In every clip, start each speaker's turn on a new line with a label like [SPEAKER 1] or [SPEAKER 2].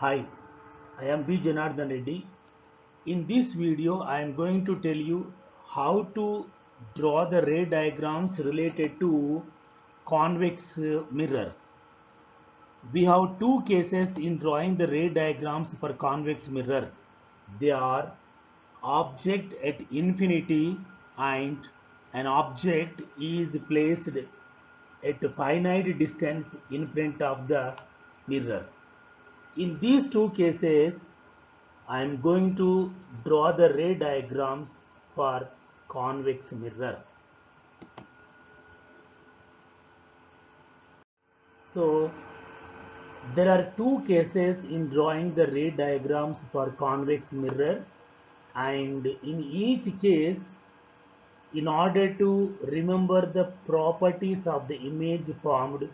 [SPEAKER 1] Hi, I am B. Janardhan Reddy. In this video, I am going to tell you how to draw the ray diagrams related to convex mirror. We have two cases in drawing the ray diagrams for convex mirror. They are object at infinity and an object is placed at a finite distance in front of the mirror. In these two cases, I am going to draw the ray diagrams for convex mirror. So there are two cases in drawing the ray diagrams for convex mirror, and in each case, in order to remember the properties of the image formed,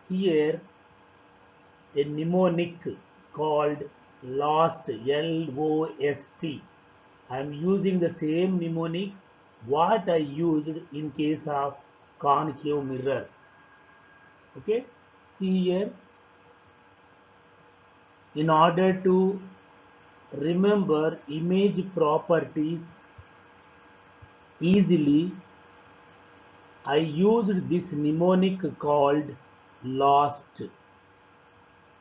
[SPEAKER 1] here a mnemonic called LOST, LOST. I am using the same mnemonic what I used in case of concave mirror. Okay, see here, in order to remember image properties easily, I used this mnemonic called LOST.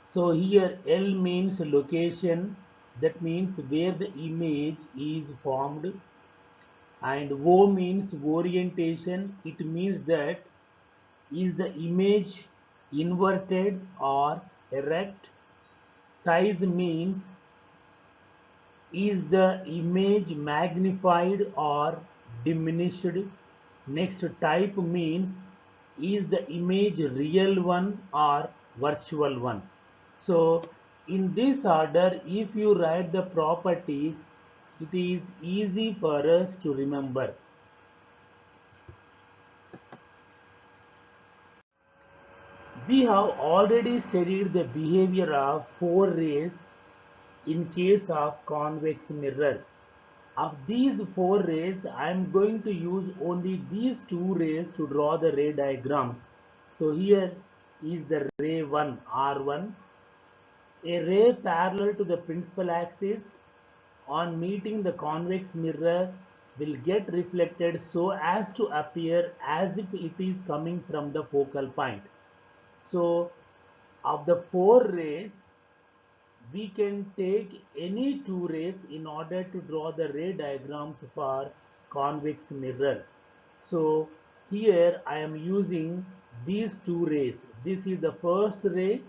[SPEAKER 1] So here L means location, that means where the image is formed, and O means orientation, it means that is the image inverted or erect. Size means is the image magnified or diminished. Next, type means is the image real one or virtual one. So in this order, if you write the properties, it is easy for us to remember. We have already studied the behavior of four rays in case of convex mirror. Of these four rays, I am going to use only these two rays to draw the ray diagrams. So here is the ray 1, R1, a ray parallel to the principal axis on meeting the convex mirror will get reflected so as to appear as if it is coming from the focal point. So of the four rays, we can take any two rays in order to draw the ray diagrams for convex mirror. So here I am using these two rays. This is the first ray.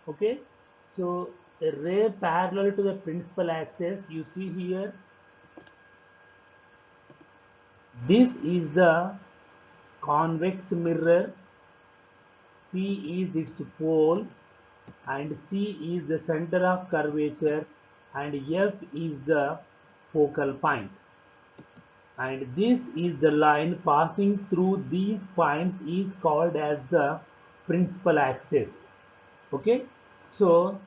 [SPEAKER 1] Okay, so a ray parallel to the principal axis, you see here, this is the convex mirror. P is its pole and C is the center of curvature and F is the focal point. And this is the line passing through these points is called as the principal axis. Okay, so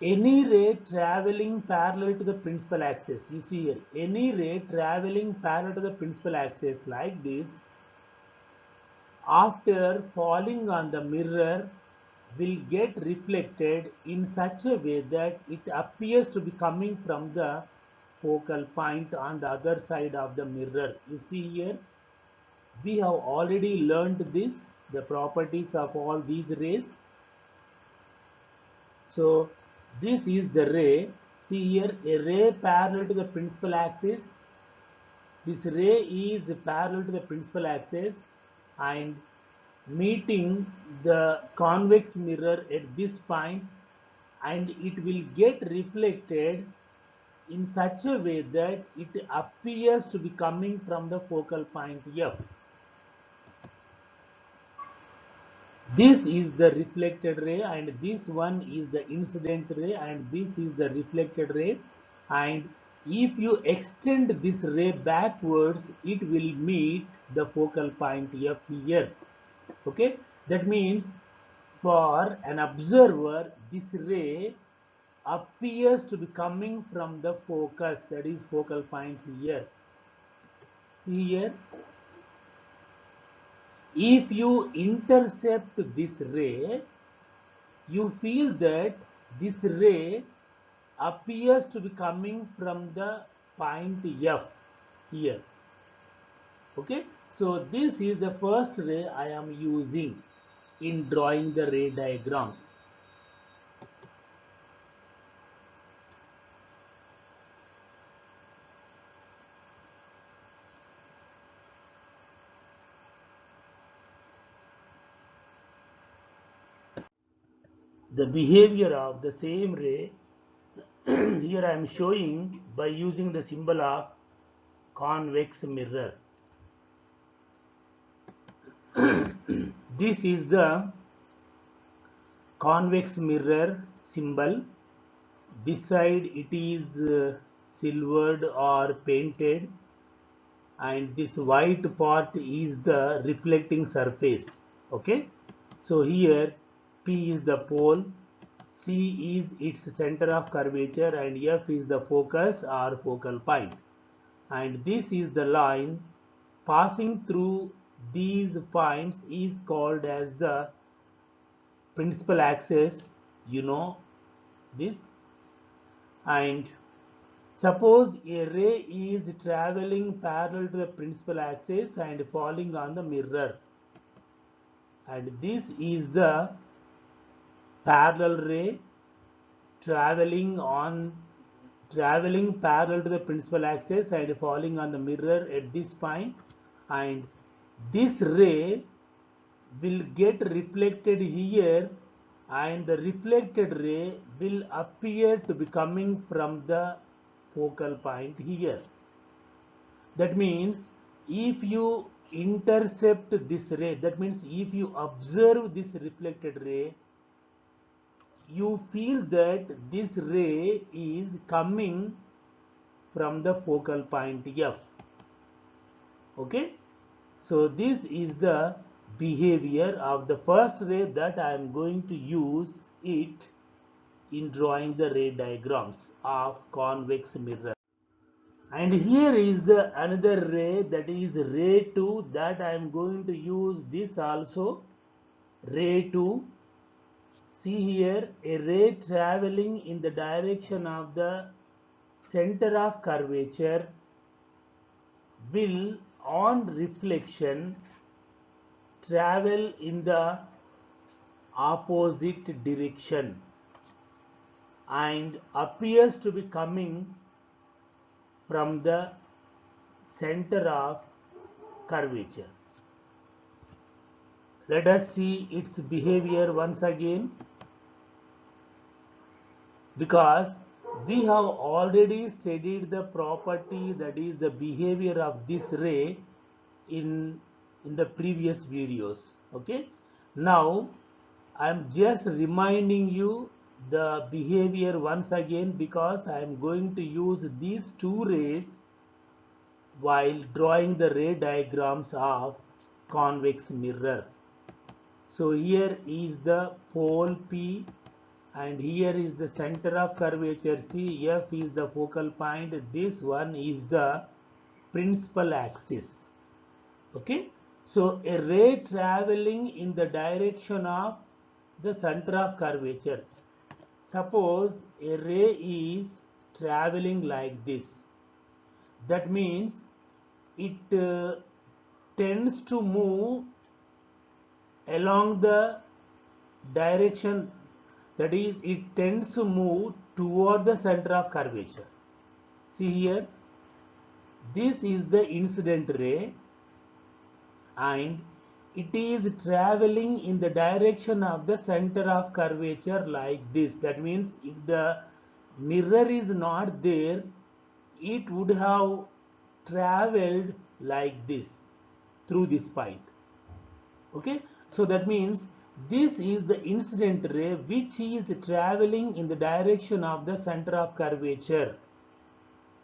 [SPEAKER 1] any ray traveling parallel to the principal axis, you see here, any ray traveling parallel to the principal axis like this, after falling on the mirror will get reflected in such a way that it appears to be coming from the focal point on the other side of the mirror. You see here, we have already learned this, the properties of all these rays. So this is the ray. See here, a ray parallel to the principal axis. This ray is parallel to the principal axis and meeting the convex mirror at this point, and it will get reflected in such a way that it appears to be coming from the focal point F. This is the reflected ray and this one is the incident ray and this is the reflected ray, and if you extend this ray backwards it will meet the focal point F here. Okay, that means for an observer this ray appears to be coming from the focus, that is focal point here. See here, if you intercept this ray, you feel that this ray appears to be coming from the point F here. Okay, so this is the first ray I am using in drawing the ray diagrams. The behavior of the same ray here I am showing by using the symbol of convex mirror. This is the convex mirror symbol. This side it is silvered or painted, and this white part is the reflecting surface. Okay, so here P is the pole, C is its center of curvature, and F is the focus or focal point. And this is the line passing through these points is called as the principal axis, you know this. And suppose a ray is traveling parallel to the principal axis and falling on the mirror, and this is the parallel ray traveling parallel to the principal axis and falling on the mirror at this point, and this ray will get reflected here, and the reflected ray will appear to be coming from the focal point here. That means if you intercept this ray, that means if you observe this reflected ray, you feel that this ray is coming from the focal point F. Okay, so this is the behavior of the first ray that I am going to use it in drawing the ray diagrams of convex mirror. And here is the another ray, that is ray 2, that I am going to use this also, ray 2. See here, a ray traveling in the direction of the center of curvature will on reflection travel in the opposite direction and appears to be coming from the center of curvature. Let us see its behavior once again, because we have already studied the property, that is the behavior of this ray in the previous videos. Okay, now I am just reminding you the behavior once again, because I am going to use these two rays while drawing the ray diagrams of convex mirror. So here is the pole P, and here is the center of curvature C. F is the focal point. This one is the principal axis. Okay, so a ray traveling in the direction of the center of curvature. Suppose a ray is traveling like this. That means it tends to move along the direction, that is it tends to move toward the center of curvature. See here, this is the incident ray and it is traveling in the direction of the center of curvature like this. That means if the mirror is not there, it would have traveled like this through this point. Okay, so that means this is the incident ray which is traveling in the direction of the center of curvature.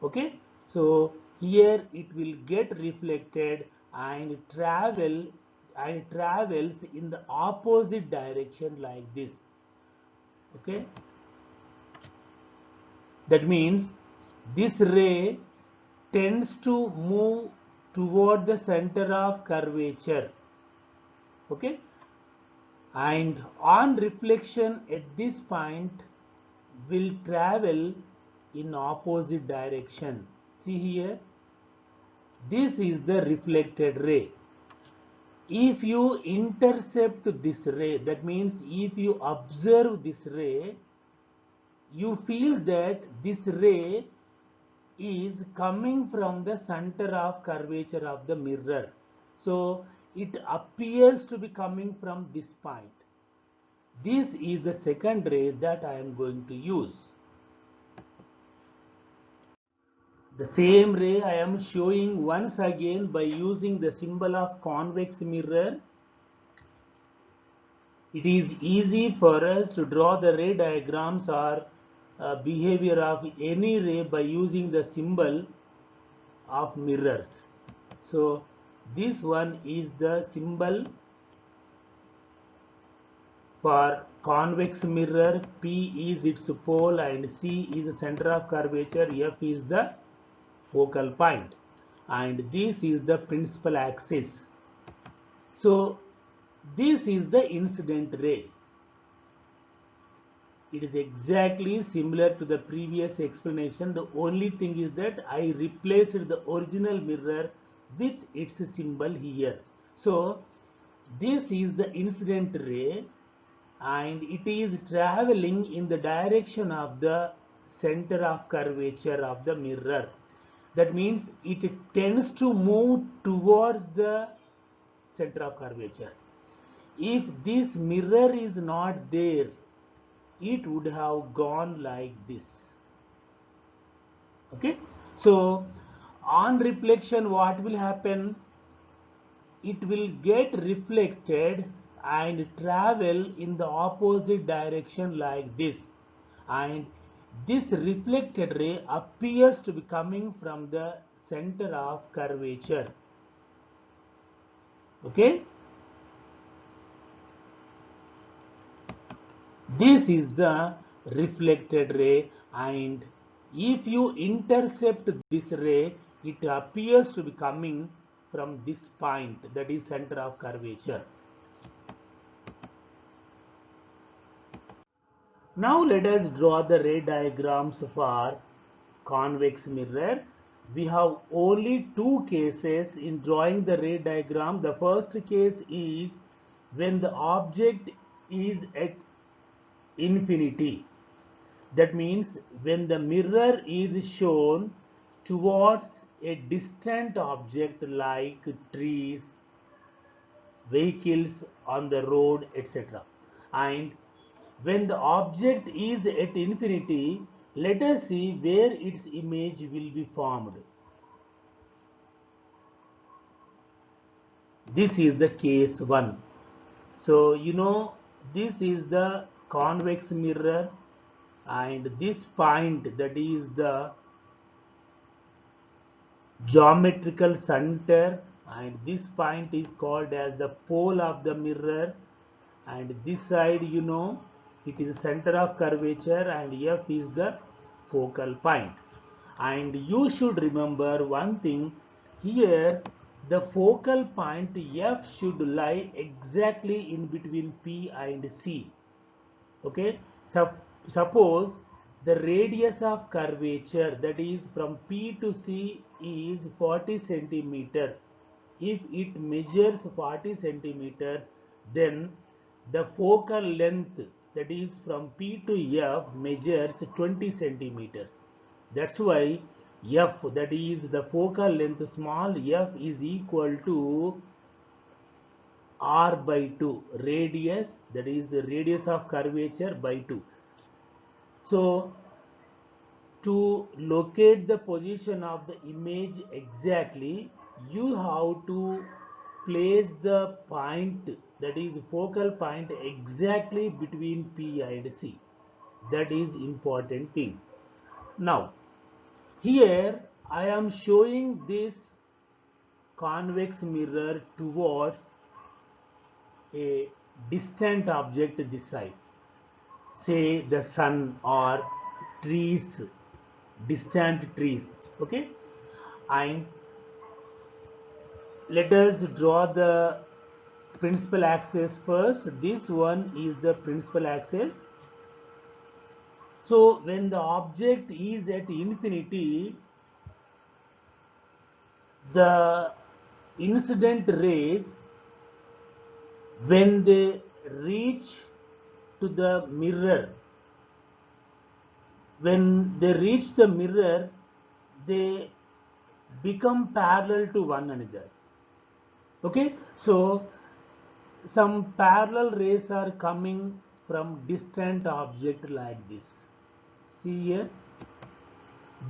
[SPEAKER 1] Okay, so here it will get reflected and travels in the opposite direction like this. Okay, that means this ray tends to move toward the center of curvature. Okay, and on reflection at this point will travel in opposite direction. See here, this is the reflected ray. If you intercept this ray, that means if you observe this ray, you feel that this ray is coming from the center of curvature of the mirror. So it appears to be coming from this point. This is the second ray that I am going to use. The same ray I am showing once again by using the symbol of convex mirror. It is easy for us to draw the ray diagrams or behavior of any ray by using the symbol of mirrors. So this one is the symbol for convex mirror. P is its pole and C is the center of curvature, F is the focal point, and this is the principal axis. So this is the incident ray. It is exactly similar to the previous explanation. The only thing is that I replaced the original mirror with its symbol here. So this is the incident ray and it is traveling in the direction of the center of curvature of the mirror. That means it tends to move towards the center of curvature. If this mirror is not there, it would have gone like this. Okay, so on reflection, what will happen? It will get reflected and travel in the opposite direction like this, and this reflected ray appears to be coming from the center of curvature. Okay, this is the reflected ray, and if you intercept this ray, it appears to be coming from this point, that is center of curvature. Now let us draw the ray diagrams for convex mirror. We have only two cases in drawing the ray diagram. The first case is when the object is at infinity. That means when the mirror is shown towards a distant object like trees, vehicles on the road, etc. And when the object is at infinity, let us see where its image will be formed. This is the case 1. So you know, this is the convex mirror and this point, that is the geometrical center, and this point is called as the pole of the mirror, and this side, you know, it is center of curvature and F is the focal point. And you should remember one thing here, the focal point F should lie exactly in between P and C. Okay, suppose the radius of curvature, that is from P to C, is 40 centimeter. If it measures 40 centimeters, then the focal length, that is from P to F, measures 20 centimeters. That's why F, that is the focal length, small f, is equal to r by 2, radius, that is the radius of curvature, by 2. So to locate the position of the image exactly, you have to place the point, that is focal point, exactly between P and C. That is important thing. Now here I am showing this convex mirror towards a distant object this side, say the sun or trees, distant trees. Okay, and let us draw the principal axis first. This one is the principal axis. So when the object is at infinity, the incident rays, when they reach to the mirror, when they reach the mirror, they become parallel to one another. Okay, so some parallel rays are coming from distant object like this. See here,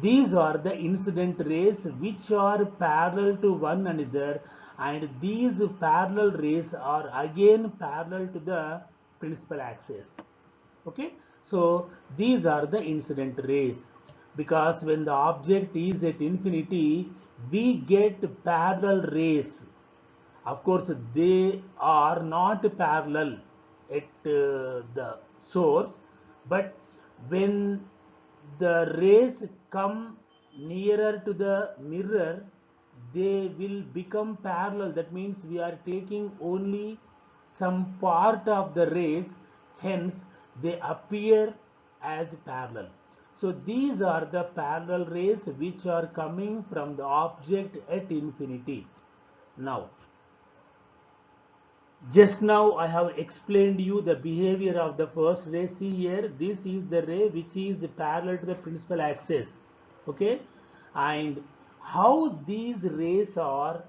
[SPEAKER 1] these are the incident rays which are parallel to one another, and these parallel rays are again parallel to the principal axis. Okay, so these are the incident rays, because when the object is at infinity, we get parallel rays. Of course, they are not parallel at the source, but when the rays come nearer to the mirror, they will become parallel. That means we are taking only some part of the rays, hence they appear as parallel. So these are the parallel rays which are coming from the object at infinity. Now, just now I have explained you the behavior of the first ray. See here, this is the ray which is parallel to the principal axis. Okay, and how these rays are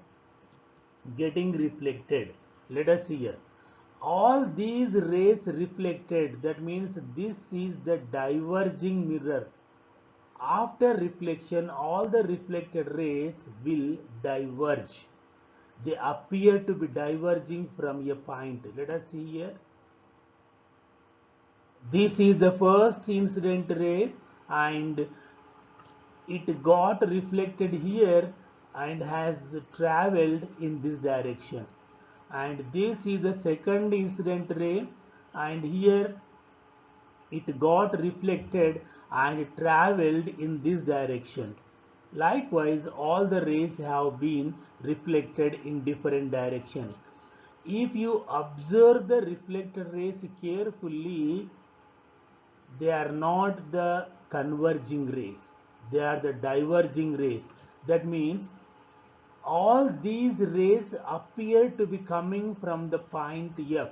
[SPEAKER 1] getting reflected. Let us see here. All these rays reflected, that means this is the diverging mirror. After reflection, all the reflected rays will diverge. They appear to be diverging from a point. Let us see here. This is the first incident ray, and it got reflected here and has traveled in this direction. And this is the second incident ray, and here it got reflected and traveled in this direction. Likewise, all the rays have been reflected in different directions. If you observe the reflected rays carefully, they are not the converging rays, they are the diverging rays. That means all these rays appear to be coming from the point F.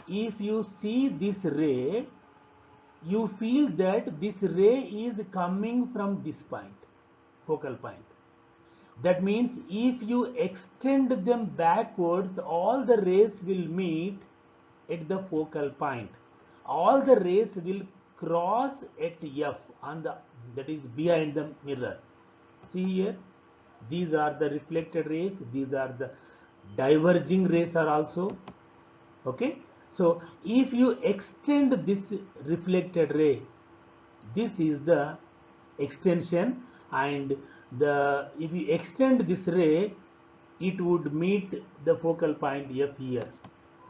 [SPEAKER 1] If you see this ray, you feel that this ray is coming from this point, focal point. That means if you extend them backwards, all the rays will meet at the focal point. All the rays will cross at F on the, that is behind the mirror. See here, these are the reflected rays, these are the diverging rays are also. Okay, so if you extend this reflected ray, this is the extension, and the if you extend this ray, it would meet the focal point F here,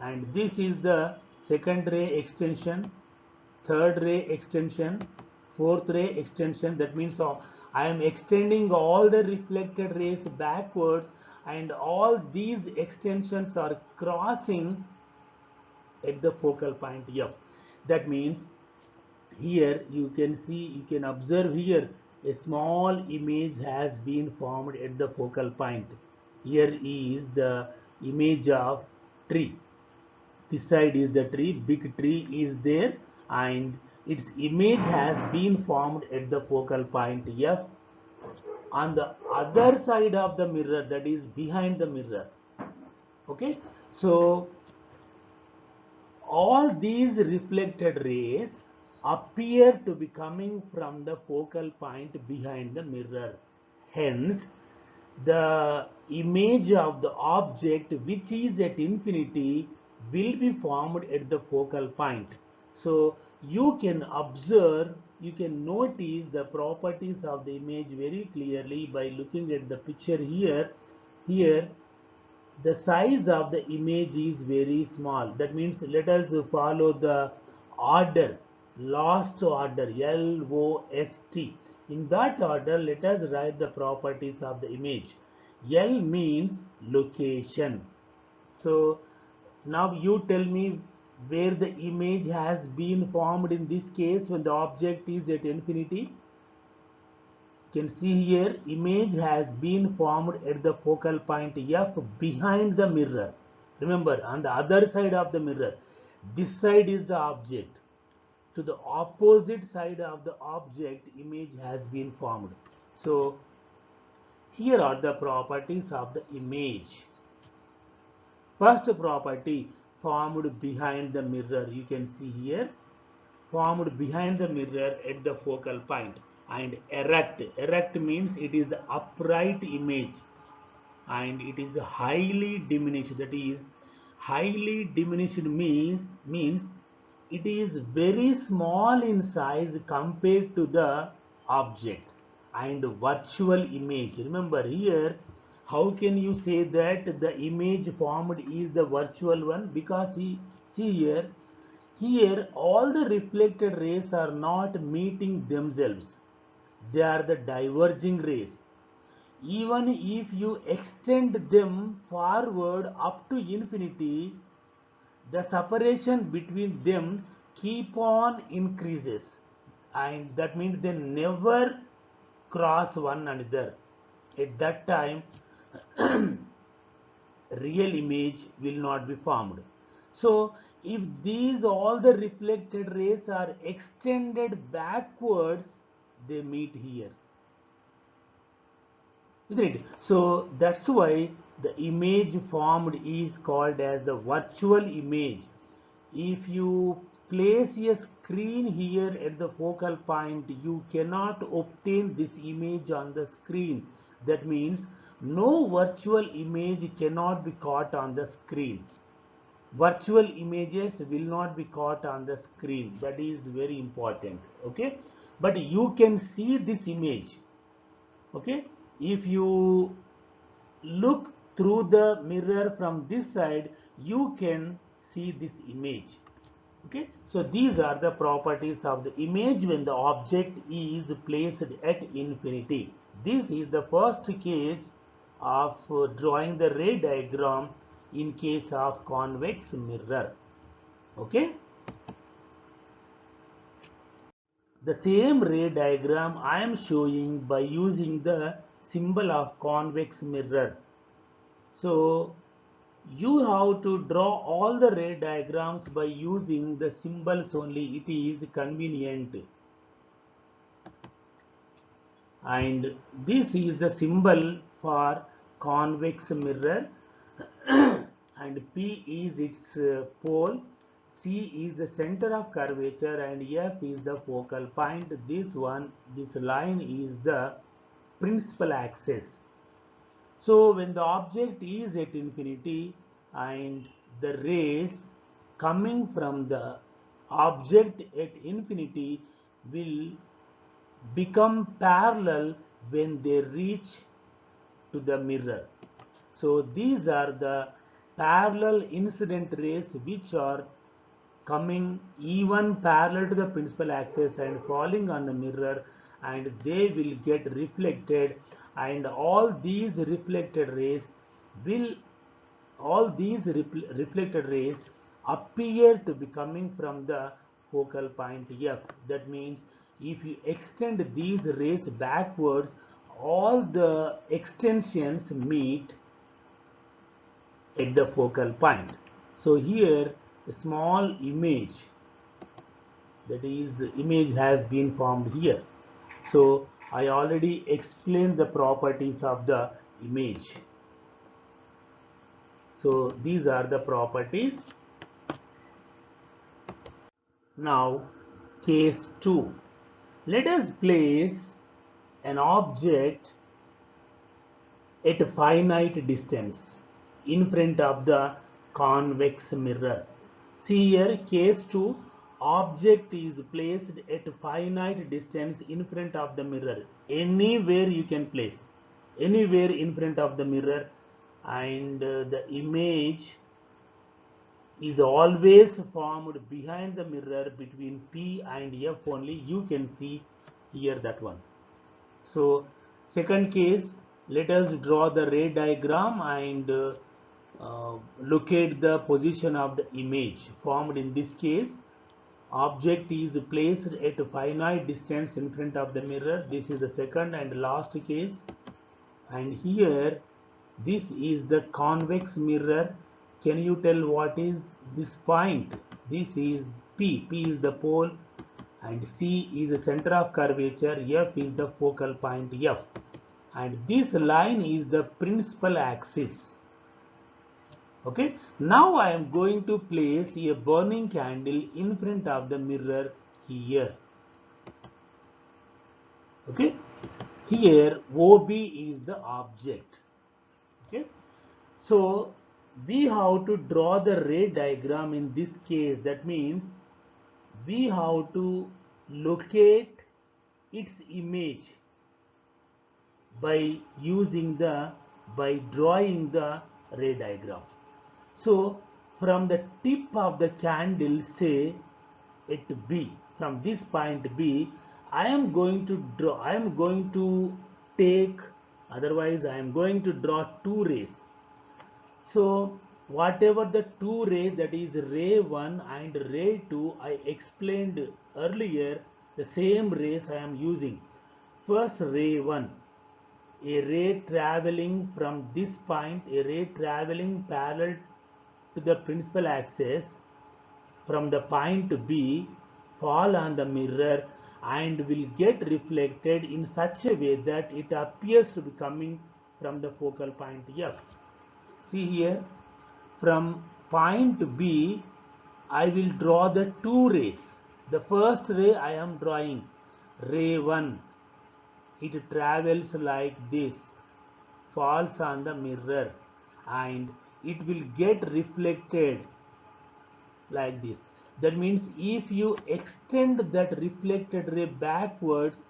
[SPEAKER 1] and this is the second ray extension, third ray extension, fourth ray extension. That means I am extending all the reflected rays backwards, and all these extensions are crossing at the focal point F. That means here you can see, you can observe here, a small image has been formed at the focal point. Here is the image of tree. This side is the tree, big tree is there, and its image has been formed at the focal point F. On the other side of the mirror, that is behind the mirror. Okay, so all these reflected rays appear to be coming from the focal point behind the mirror. Hence, the image of the object which is at infinity will be formed at the focal point. So you can observe, you can notice the properties of the image very clearly by looking at the picture here. Here the size of the image is very small. That means let us follow the order, last order, LOST. In that order, let us write the properties of the image. L means location. So now you tell me where the image has been formed in this case when the object is at infinity. You can see here image has been formed at the focal point F behind the mirror. Remember, on the other side of the mirror, this side is the object. To the opposite side of the object, image has been formed. So here are the properties of the image. First property, formed behind the mirror. You can see here, formed behind the mirror at the focal point. And erect. Erect means it is the upright image and it is highly diminished. That is, highly diminished means it is very small in size compared to the object. And virtual image, remember here, how can you say that the image formed is the virtual one? Because see here all the reflected rays are not meeting themselves, they are the diverging rays. Even if you extend them forward up to infinity, the separation between them keep on increases, and that means they never cross one another. At that time real image will not be formed. So if these all the reflected rays are extended backwards, they meet here, isn't it? So that's why the image formed is called as the virtual image. If you place a screen here at the focal point, you cannot obtain this image on the screen. That means no virtual image cannot be caught on the screen. Virtual images will not be caught on the screen. That is very important. Okay, but you can see this image. Okay, if you look through the mirror from this side, you can see this image. Okay, so these are the properties of the image when the object is placed at infinity. This is the first case of drawing the ray diagram in case of convex mirror. Okay, the same ray diagram I am showing by using the symbol of convex mirror. So you have to draw all the ray diagrams by using the symbols only. It is convenient. And this is the symbol for convex mirror and P is its pole, C is the center of curvature, and F is the focal point. This line is the principal axis. So when the object is at infinity and the rays coming from the object at infinity will become parallel when they reach to the mirror. So these are the parallel incident rays which are coming even parallel to the principal axis and falling on the mirror, and they will get reflected, and all these reflected rays appear to be coming from the focal point F. That means if you extend these rays backwards, all the extensions meet at the focal point. So here a small image, that is image has been formed here. So I already explained the properties of the image. So these are the properties. Now case 2. Let us place an object at a finite distance in front of the convex mirror. See here, case 2, object is placed at a finite distance in front of the mirror. Anywhere you can place, anywhere in front of the mirror, and the image is always formed behind the mirror between P and F only. You can see here that one. So second case, let us draw the ray diagram and locate the position of the image formed. In this case, object is placed at a finite distance in front of the mirror. This is the second and last case. And here, this is the convex mirror. Can you tell what is this point? This is P. P is the pole and C is the center of curvature. F is the focal point F. And this line is the principal axis. Okay. Now I am going to place a burning candle in front of the mirror here. Okay. Here OB is the object. Okay. So we have to draw the ray diagram in this case. That means we have to locate its image by drawing the ray diagram. So from the tip of the candle, say at B, from this point B, I am going to draw, I am going to draw two rays. So whatever the two rays, that is ray 1 and ray 2, I explained earlier, the same rays I am using. First, ray 1, a ray traveling from this point, a ray traveling parallel to the principal axis from the point B, fall on the mirror and will get reflected in such a way that it appears to be coming from the focal point F. See here, from point B, I will draw the two rays. The first ray I am drawing, ray 1. It travels like this, falls on the mirror and it will get reflected like this. That means if you extend that reflected ray backwards,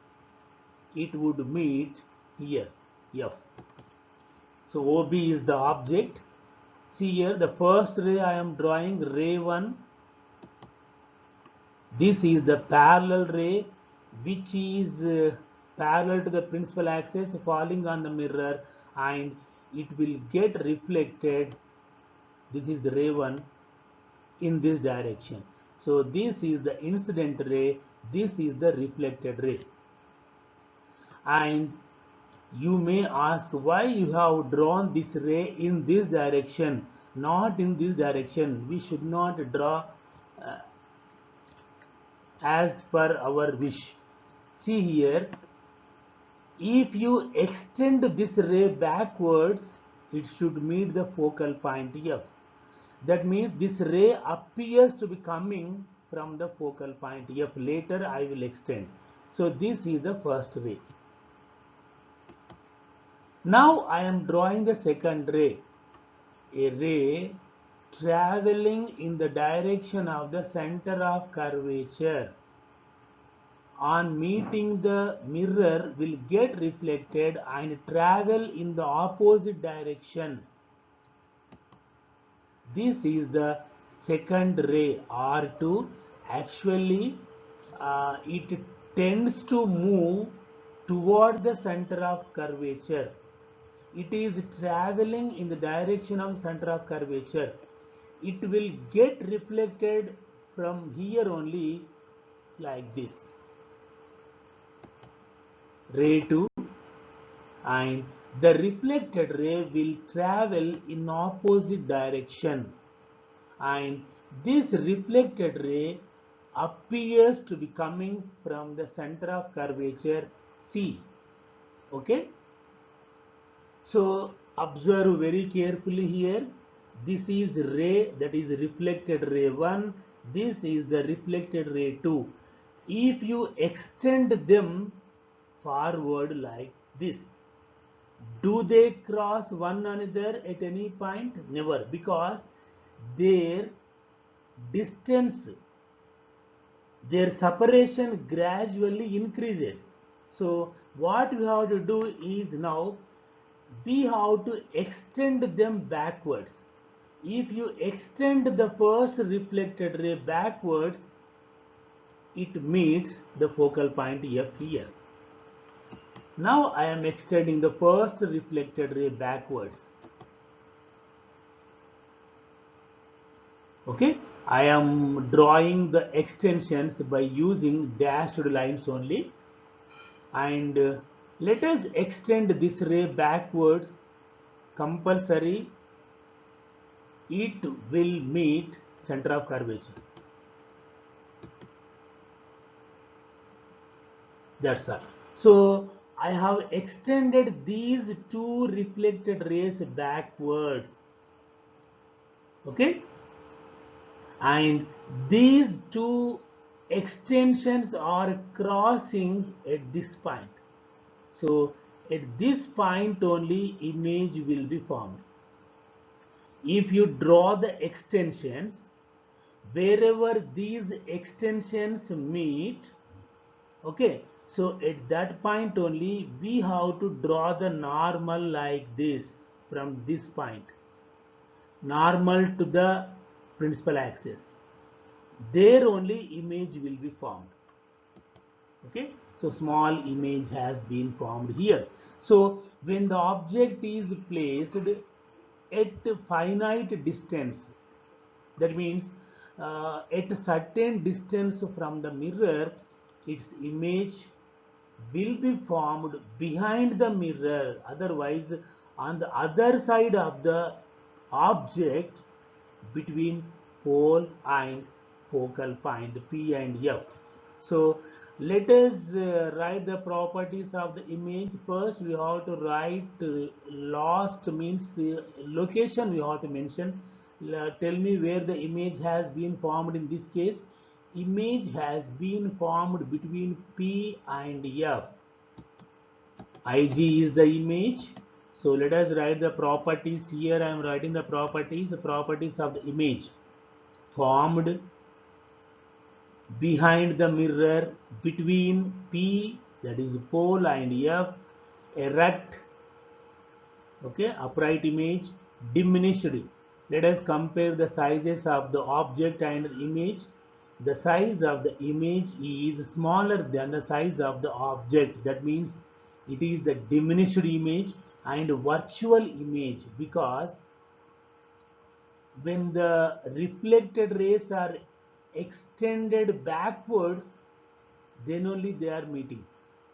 [SPEAKER 1] it would meet here, F. So OB is the object. See here, the first ray I am drawing, ray 1. This is the parallel ray which is parallel to the principal axis, falling on the mirror and it will get reflected. This is the ray 1 in this direction. So this is the incident ray, this is the reflected ray. And you may ask why you have drawn this ray in this direction, not in this direction. We should not draw as per our wish. See here, if you extend this ray backwards, it should meet the focal point F. That means this ray appears to be coming from the focal point F. Later I will extend. So this is the first ray. Now I am drawing the second ray. A ray traveling in the direction of the center of curvature. On meeting the mirror will get reflected and travel in the opposite direction. This is the second ray R2. Actually, it tends to move toward the center of curvature. It is traveling in the direction of center of curvature. It will get reflected from here only like this. Ray 2, and the reflected ray will travel in opposite direction, and this reflected ray appears to be coming from the center of curvature C. Okay, so observe very carefully here. This is ray, that is reflected ray 1. This is the reflected ray 2. If you extend them forward like this, do they cross one another at any point? Never, because their distance, their separation gradually increases. So what we have to do is, now we have to extend them backwards. If you extend the first reflected ray backwards, it meets the focal point F here. Now I am extending the first reflected ray backwards. Okay, I am drawing the extensions by using dashed lines only, and let us extend this ray backwards. Compulsory it will meet center of curvature. That's all. So I have extended these two reflected rays backwards. Okay, and these two extensions are crossing at this point. So at this point only image will be formed. If you draw the extensions, wherever these extensions meet, okay, so at that point only we have to draw the normal like this from this point, normal to the principal axis. There only image will be formed. Okay, so small image has been formed here. So when the object is placed at finite distance, that means at a certain distance from the mirror, its image will be formed behind the mirror. Otherwise, on the other side of the object, between pole and focal point P and F. So let us write the properties of the image. First we have to write lost means location we have to mention. Tell me where the image has been formed. In this case, image has been formed between P and F. IG is the image. So let us write the properties here. I am writing the properties of the image formed behind the mirror between P, that is pole, and F. Erect, okay, upright image, diminished. Let us compare the sizes of the object and image. The size of the image is smaller than the size of the object. That means it is the diminished image and virtual image, because when the reflected rays are extended backwards, then only they are meeting.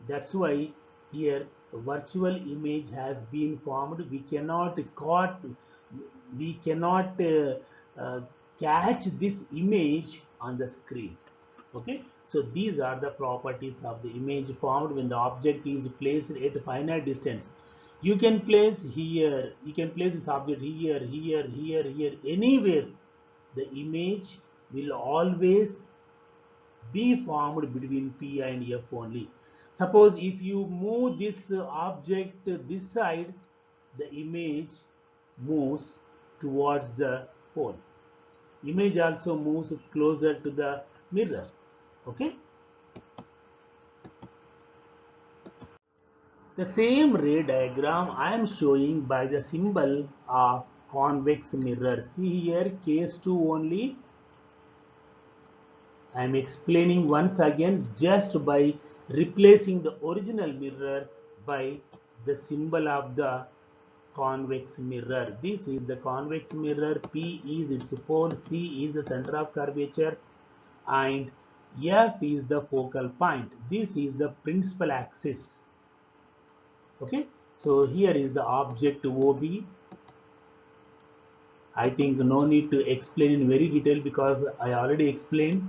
[SPEAKER 1] That's why here virtual image has been formed. We cannot uh, catch this image on the screen. Okay, so these are the properties of the image formed when the object is placed at a finite distance. You can place here, you can place this object here, here, anywhere. The image will always be formed between P and F only. Suppose if you move this object this side, the image moves towards the pole. Image also moves closer to the mirror. Okay. The same ray diagram I am showing by the symbol of convex mirror. See here, case 2 only. I am explaining once again just by replacing the original mirror by the symbol of the convex mirror. This is the convex mirror. P is its pole, C is the center of curvature, and F is the focal point. This is the principal axis. Okay, so here is the object OB. I think no need to explain in very detail because I already explained.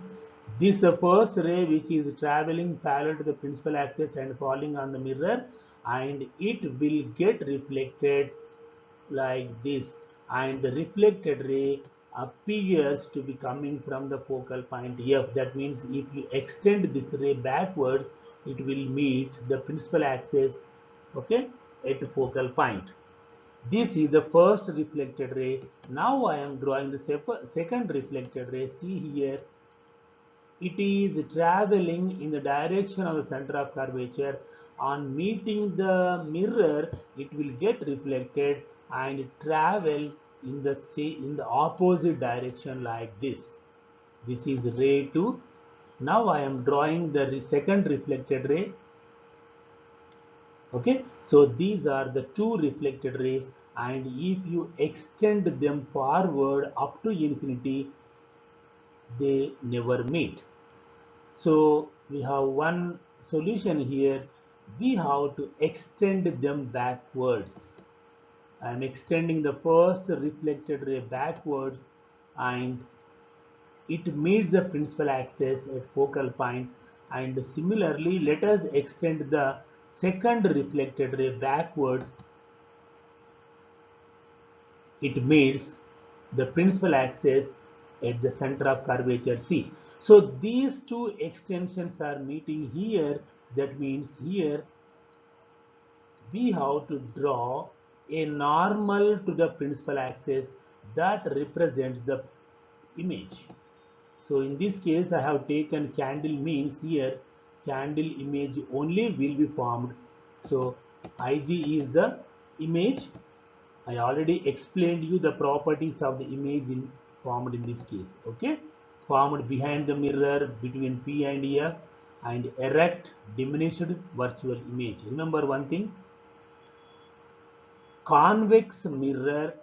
[SPEAKER 1] This is the first ray which is traveling parallel to the principal axis and falling on the mirror, and it will get reflected like this, and the reflected ray appears to be coming from the focal point F. That means if you extend this ray backwards, it will meet the principal axis, okay, at focal point. This is the first reflected ray. Now I am drawing the second reflected ray. See here, it is traveling in the direction of the center of curvature. On meeting the mirror, it will get reflected and travel in the opposite direction like this. This is ray 2. Now I am drawing the second reflected ray. Okay, so these are the two reflected rays, and if you extend them forward up to infinity, they never meet. So we have one solution here. We have to extend them backwards. I am extending the first reflected ray backwards, and it meets the principal axis at focal point. And similarly, let us extend the second reflected ray backwards. It meets the principal axis at the center of curvature C. So these two extensions are meeting here. That means here we have to draw a normal to the principal axis that represents the image. So in this case, I have taken candle, means here candle image only will be formed. So IG is the image. I already explained you the properties of the image formed in this case. Okay, formed behind the mirror between P and F, and erect diminished virtual image. Remember one thing: convex mirror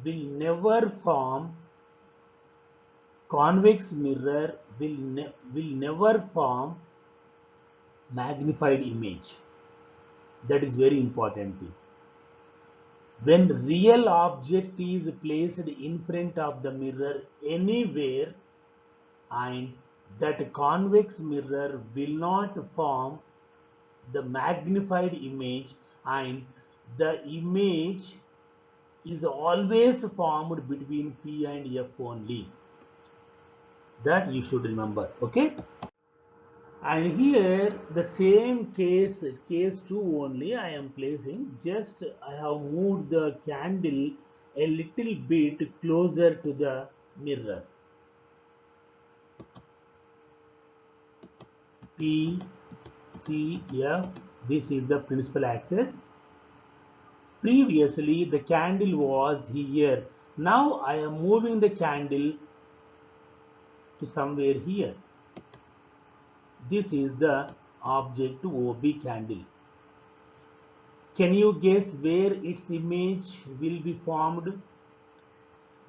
[SPEAKER 1] will never form. Convex mirror will never form magnified image. That is very important thing. When real object is placed in front of the mirror anywhere, and that convex mirror will not form the magnified image, and the image is always formed between P and F only. That you should remember. Okay. And here the same case 2 only I am placing. Just I have moved the candle a little bit closer to the mirror. P, C, F, this is the principal axis. Previously the candle was here. Now I am moving the candle to somewhere here. This is the object OB candle. Can you guess where its image will be formed?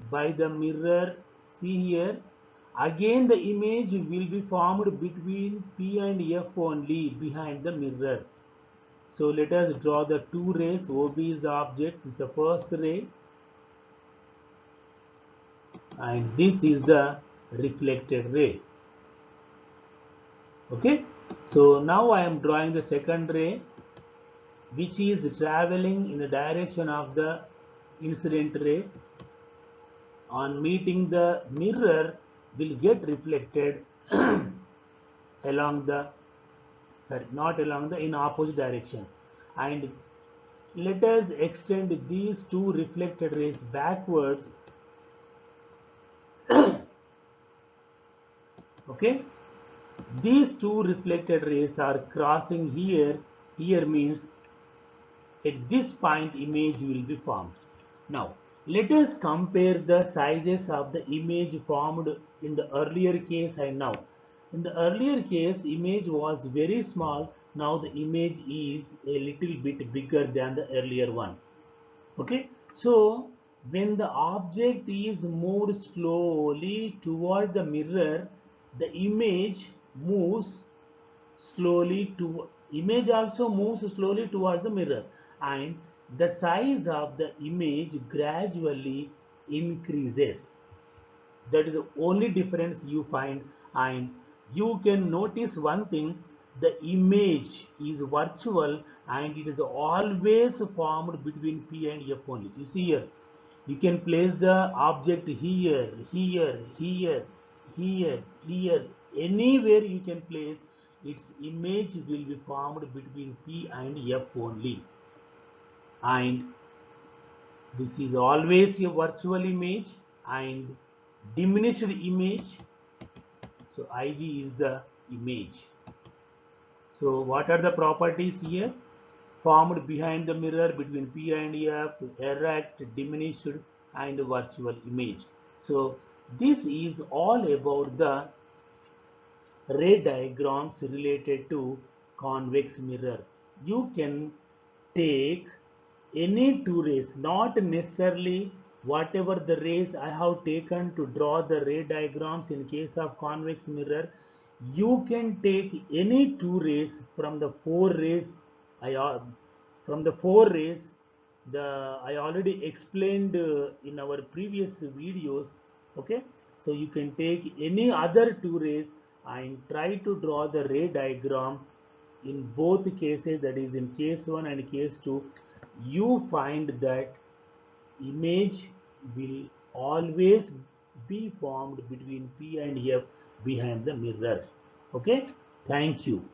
[SPEAKER 1] By the mirror. See here. Again the image will be formed between P and F only, behind the mirror. So let us draw the two rays. OB is the object, this is the first ray, and this is the reflected ray. Okay. So now I am drawing the second ray, which is traveling in the direction of the incident ray. On meeting the mirror, will get reflected along the, sorry, not along the, in opposite direction. And let us extend these two reflected rays backwards. Okay, these two reflected rays are crossing here. Here means at this point image will be formed. Now let us compare the sizes of the image formed in the earlier case and now. In the earlier case, image was very small. Now the image is a little bit bigger than the earlier one. Okay, so when the object is moved slowly toward the mirror, the image moves slowly to image also moves slowly towards the mirror, and the size of the image gradually increases. That is the only difference you find. And you can notice one thing: the image is virtual and it is always formed between P and F only. You see here, you can place the object here, here, here, here, here, anywhere you can place, its image will be formed between P and F only. And this is always a virtual image and diminished image. So Ig is the image. So what are the properties here? Formed behind the mirror between P and F, erect, diminished, and virtual image. So this is all about the ray diagrams related to convex mirror. You can take any two rays, not necessarily whatever the rays I have taken to draw the ray diagrams in case of convex mirror, you can take any two rays from the four rays. From the four rays, I already explained in our previous videos. Okay, so you can take any other two rays and try to draw the ray diagram in both cases, that is in case 1 and case 2. You find that image will always be formed between P and F behind the mirror. Okay, thank you.